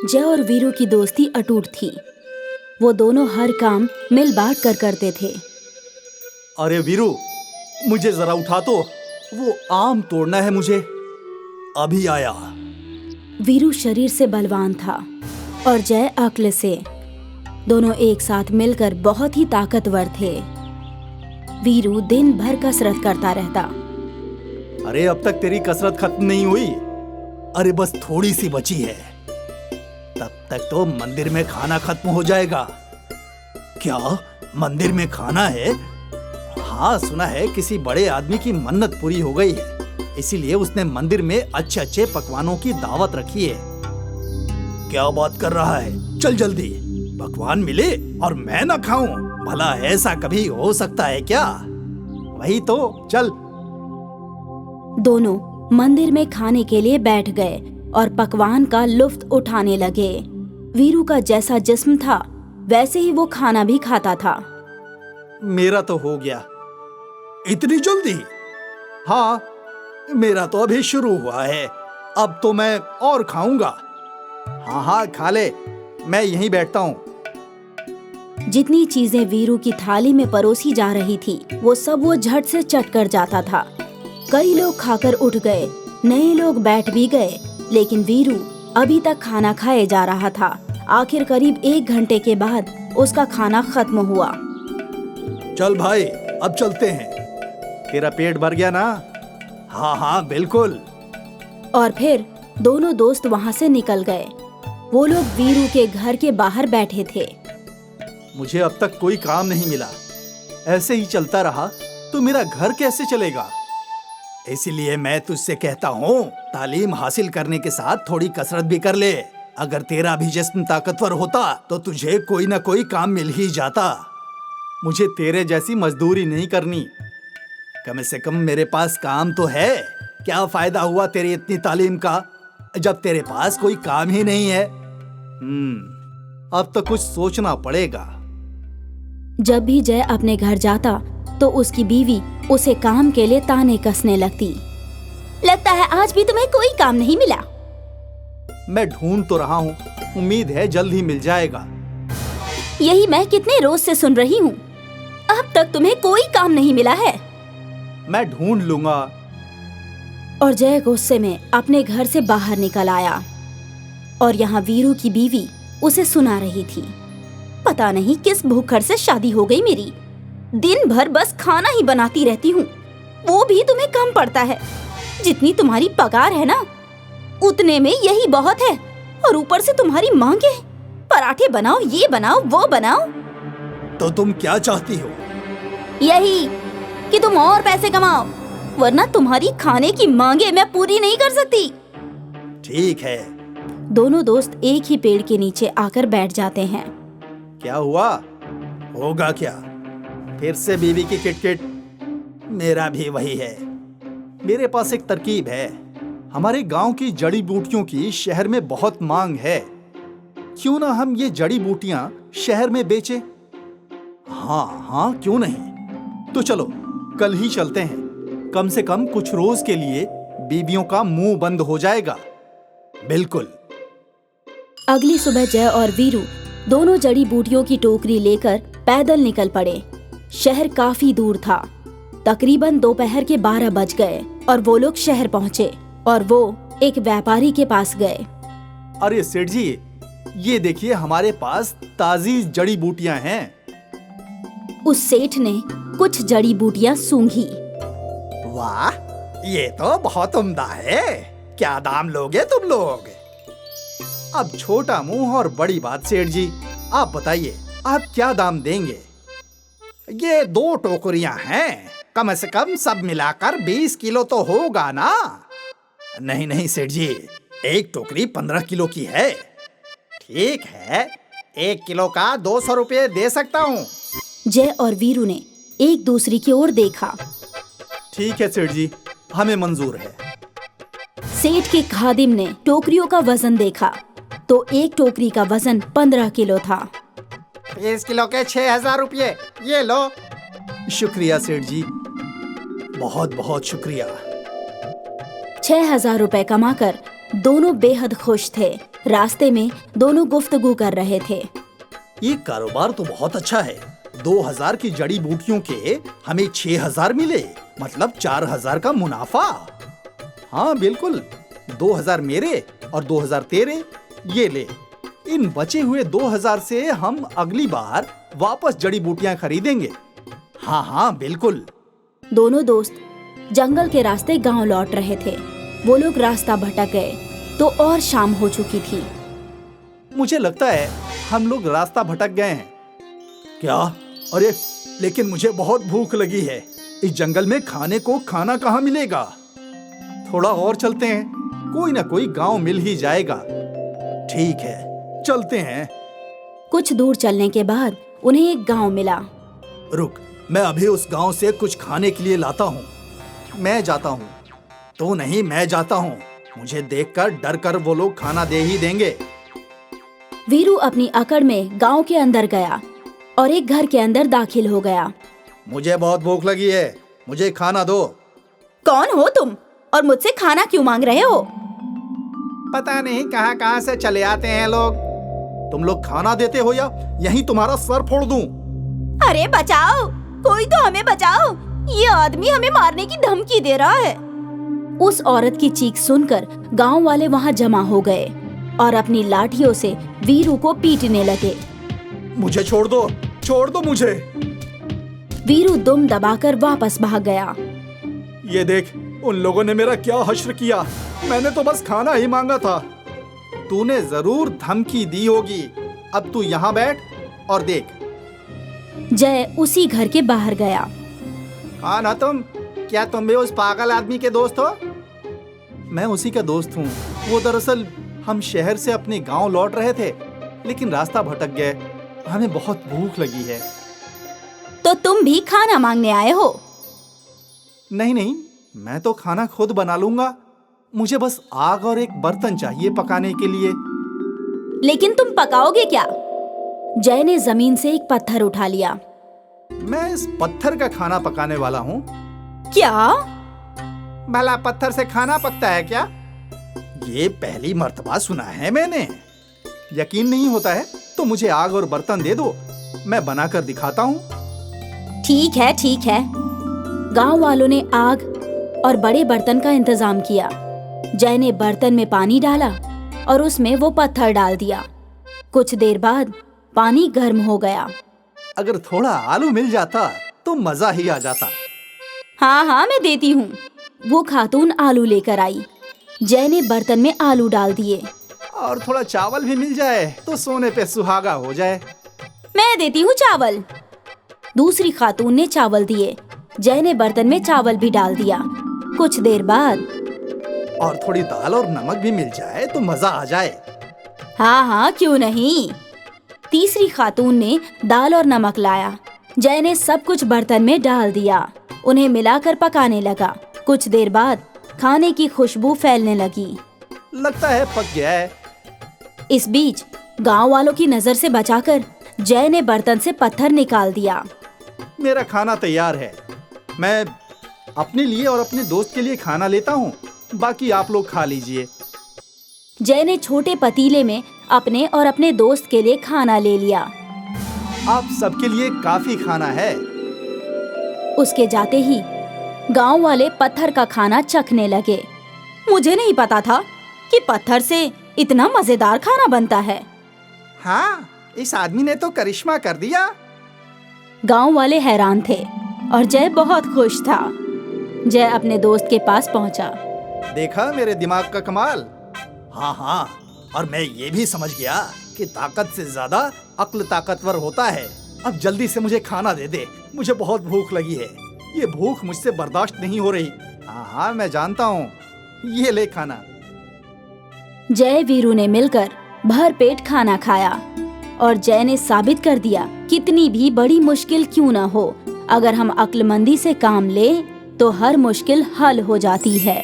जय और वीरू की दोस्ती अटूट थी। वो दोनों हर काम मिल बांट कर करते थे। अरे वीरू, मुझे जरा उठा तो, वो आम तोड़ना है मुझे। अभी आया। वीरू शरीर से बलवान था और जय अक्ल से। दोनों एक साथ मिलकर बहुत ही ताकतवर थे। वीरू दिन भर कसरत करता रहता। अरे अब तक तेरी कसरत खत्म नहीं हुई। अरे बस थोड़ी सी बची है, तब तक तो मंदिर में खाना खत्म हो जाएगा। क्या मंदिर में खाना है? हाँ, सुना है किसी बड़े आदमी की मन्नत पूरी हो गई है, इसीलिए उसने मंदिर में अच्छे अच्छे पकवानों की दावत रखी है। क्या बात कर रहा है? चल जल्दी, पकवान मिले और मैं ना खाऊं? भला ऐसा कभी हो सकता है क्या? वही तो, चल। दोनों मंदिर में खाने के लिए बैठ गए और पकवान का लुत्फ उठाने लगे। वीरू का जैसा जिस्म था वैसे ही वो खाना भी खाता था। मेरा तो हो गया। इतनी जल्दी? हाँ, मेरा तो अभी शुरू हुआ है। अब तो मैं और खाऊंगा। हाँ हाँ, खा ले, मैं यहीं बैठता हूँ। जितनी चीजें वीरू की थाली में परोसी जा रही थी वो सब वो झट से चट कर जाता था। कई लोग खाकर उठ गए, नए लोग बैठ भी गए, लेकिन वीरू अभी तक खाना खाए जा रहा था। आखिर करीब 1 घंटे के बाद उसका खाना खत्म हुआ। चल भाई, अब चलते हैं। तेरा पेट भर गया ना? हाँ हाँ बिल्कुल। और फिर दोनों दोस्त वहाँ से निकल गए। वो लोग वीरू के घर के बाहर बैठे थे। मुझे अब तक कोई काम नहीं मिला। ऐसे ही चलता रहा तो मेरा घर कैसे चलेगा? इसीलिए मैं तुझसे कहता हूँ, तालीम हासिल करने के साथ थोड़ी कसरत भी कर ले। अगर तेरा भी जिस्म ताकतवर होता तो तुझे कोई ना कोई काम मिल ही जाता। मुझे तेरे जैसी मजदूरी नहीं करनी। कम से कम मेरे पास काम तो है। क्या फायदा हुआ तेरी इतनी तालीम का जब तेरे पास कोई काम ही नहीं है? अब तो कुछ सोचना पड़ेगा। जब भी जय अपने घर जाता तो उसकी बीवी उसे काम के लिए ताने कसने लगती। लगता है आज भी तुम्हें कोई काम नहीं मिला। मैं ढूंढ तो रहा हूँ, उम्मीद है जल्द ही मिल जाएगा। यही मैं कितने रोज से सुन रही हूँ। अब तक तुम्हें कोई काम नहीं मिला है। मैं ढूंढ लूंगा। और जय गुस्से में अपने घर से बाहर निकल आया और यहाँ वीरू की बीवी उसे सुना रही थी। पता नहीं किस भूखड़ से शादी हो गई मेरी। दिन भर बस खाना ही बनाती रहती हूँ, वो भी तुम्हें कम पड़ता है। जितनी तुम्हारी पगार है ना, उतने में यही बहुत है। और ऊपर से तुम्हारी मांगे, पराठे बनाओ, ये बनाओ, वो बनाओ। तो तुम क्या चाहती हो? यही कि तुम और पैसे कमाओ, वरना तुम्हारी खाने की मांगे मैं पूरी नहीं कर सकती। ठीक है। दोनों दोस्त एक ही पेड़ के नीचे आकर बैठ जाते हैं। क्या हुआ? होगा क्या? फिर से बीवी की किटकिट? मेरा भी वही है। मेरे पास एक तरकीब है। हमारे गांव की जड़ी बूटियों की शहर में बहुत मांग है। क्यों ना हम ये जड़ी बूटियां शहर में बेचें? हाँ हाँ, क्यों नहीं। तो चलो कल ही चलते हैं। कम से कम कुछ रोज के लिए बीवियों का मुंह बंद हो जाएगा। बिल्कुल। अगली सुबह जय और वीरू दोनों जड़ी बूटियों की टोकरी लेकर पैदल निकल पड़े। शहर काफी दूर था। तकरीबन दोपहर के 12 बज गए और वो लोग शहर पहुँचे और वो एक व्यापारी के पास गए। अरे सेठ जी, ये देखिए हमारे पास ताजी जड़ी बूटियां हैं। उस सेठ ने कुछ जड़ी बूटियां सूंघी। वाह, ये तो बहुत उम्दा है। क्या दाम लोगे तुम लोग? अब छोटा मुंह और बड़ी बात सेठ जी, आप बताइए आप क्या दाम देंगे? ये 2 टोकरियां हैं, कम से कम सब मिलाकर 20 किलो तो होगा ना? नहीं नहीं सेठ जी, एक टोकरी 15 किलो की है। ठीक है, 1 किलो का 200 रुपये दे सकता हूँ। जय और वीरू ने एक दूसरे की ओर देखा। ठीक है सेठ जी, हमें मंजूर है। सेठ के खादिम ने टोकरियों का वजन देखा तो एक टोकरी का वजन 15 किलो था। 20 किलो के 6000 रुपये, ये लो। शुक्रिया सेठ जी, बहुत बहुत शुक्रिया। 6000 रुपए कमाकर दोनों बेहद खुश थे। रास्ते में दोनों गुफ्तगू कर रहे थे। ये कारोबार तो बहुत अच्छा है। 2000 की जड़ी बूटियों के हमें 6000 मिले, मतलब 4000 का मुनाफा। हाँ बिल्कुल, 2000 मेरे और 2000 तेरे। ये ले, इन बचे हुए 2000 से हम अगली बार वापस जड़ी बूटियां खरीदेंगे। हाँ हाँ बिल्कुल। दोनों दोस्त जंगल के रास्ते गांव लौट रहे थे। वो लोग रास्ता भटक गए तो और शाम हो चुकी थी। मुझे लगता है हम लोग रास्ता भटक गए हैं। क्या? अरे लेकिन मुझे बहुत भूख लगी है। इस जंगल में खाने को खाना कहाँ मिलेगा? थोड़ा और चलते हैं, कोई ना कोई गांव मिल ही जाएगा। ठीक है, चलते हैं। कुछ दूर चलने के बाद उन्हें एक गांव मिला। रुक, मैं अभी उस गांव से कुछ खाने के लिए लाता हूँ। मैं जाता हूँ। तो नहीं, मैं जाता हूँ। मुझे देखकर डर कर वो लोग खाना दे ही देंगे। वीरू अपनी अकड़ में गांव के अंदर गया और एक घर के अंदर दाखिल हो गया। मुझे बहुत भूख लगी है, मुझे खाना दो। कौन हो तुम और मुझसे खाना क्यों मांग रहे हो? पता नहीं कहाँ कहाँ से चले आते हैं लोग। तुम लोग खाना देते हो या यहीं तुम्हारा सर फोड़ दूं? अरे बचाओ, कोई तो हमें बचाओ, ये आदमी हमें मारने की धमकी दे रहा है। उस औरत की चीख सुनकर गांव वाले वहां जमा हो गए और अपनी लाठियों से वीरू को पीटने लगे। मुझे छोड़ दो मुझे। वीरू दुम दबाकर वापस भाग गया। ये देख, उन लोगों ने मेरा क्या हश्र किया। मैंने तो बस खाना ही मांगा था। तूने जरूर धमकी दी होगी। अब तू यहाँ बैठ और देख। जय उसी घर के बाहर गया। हाँ ना तुम, क्या तुम भी उस पागल आदमी के दोस्त हो? मैं उसी का दोस्त हूँ। वो दरअसल हम शहर से अपने गांव लौट रहे थे, लेकिन रास्ता भटक गए। हमें बहुत भूख लगी है। तो तुम भी खाना मांगने आए हो? नहीं, मैं तो खाना खुद बना लूंगा। मुझे बस आग और एक बर्तन चाहिए पकाने के लिए। लेकिन तुम पकाओगे क्या? जय ने जमीन से एक पत्थर उठा लिया। मैं इस पत्थर का खाना पकाने वाला हूँ। क्या? भला पत्थर से खाना पकता है क्या? ये पहली मर्तबा सुना है मैंने। यकीन नहीं होता है तो मुझे आग और बर्तन दे दो, मैं बनाकर दिखाता हूँ। ठीक है। गांव वालों ने आग और बड़े बर्तन का इंतजाम किया। जय ने बर्तन में पानी डाला और उसमें वो पत्थर डाल दिया। कुछ देर बाद पानी गर्म हो गया। अगर थोड़ा आलू मिल जाता तो मजा ही आ जाता। हाँ, मैं देती हूँ। वो खातून आलू लेकर आई। जय ने बर्तन में आलू डाल दिए। और थोड़ा चावल भी मिल जाए तो सोने पे सुहागा हो जाए। मैं देती हूँ चावल। दूसरी खातून ने चावल दिए। जय ने बर्तन में चावल भी डाल दिया। कुछ देर बाद और थोड़ी दाल और नमक भी मिल जाए तो मजा आ जाए। हाँ, क्यों नहीं। तीसरी खातून ने दाल और नमक लाया। जय ने सब कुछ बर्तन में डाल दिया। उन्हें मिलाकर पकाने लगा। कुछ देर बाद खाने की खुशबू फैलने लगी। लगता है पक गया है। इस बीच गांव वालों की नजर से बचाकर जय ने बर्तन से पत्थर निकाल दिया। मेरा खाना तैयार है। मैं अपने लिए और अपने दोस्त के लिए खाना लेता हूँ, बाकी आप लोग खा लीजिए। जय ने छोटे पतीले में अपने और अपने दोस्त के लिए खाना ले लिया। आप सबके लिए काफी खाना है। उसके जाते ही गांव वाले पत्थर का खाना चखने लगे। मुझे नहीं पता था कि पत्थर से इतना मजेदार खाना बनता है। हाँ, इस आदमी ने तो करिश्मा कर दिया। गांव वाले हैरान थे और जय बहुत खुश था। जय अपने दोस्त के पास पहुंचा। देखा मेरे दिमाग का कमाल? हाँ, और मैं ये भी समझ गया कि ताकत से ज्यादा अक्ल ताकतवर होता है। अब जल्दी से मुझे खाना दे दे, मुझे बहुत भूख लगी है। ये भूख मुझसे बर्दाश्त नहीं हो रही। हाँ, मैं जानता हूँ। ये ले खाना। जय वीरू ने मिलकर भर पेट खाना खाया और जय ने साबित कर दिया कितनी भी बड़ी मुश्किल क्यों न हो, अगर हम अक्लमंदी से काम ले तो हर मुश्किल हल हो जाती है।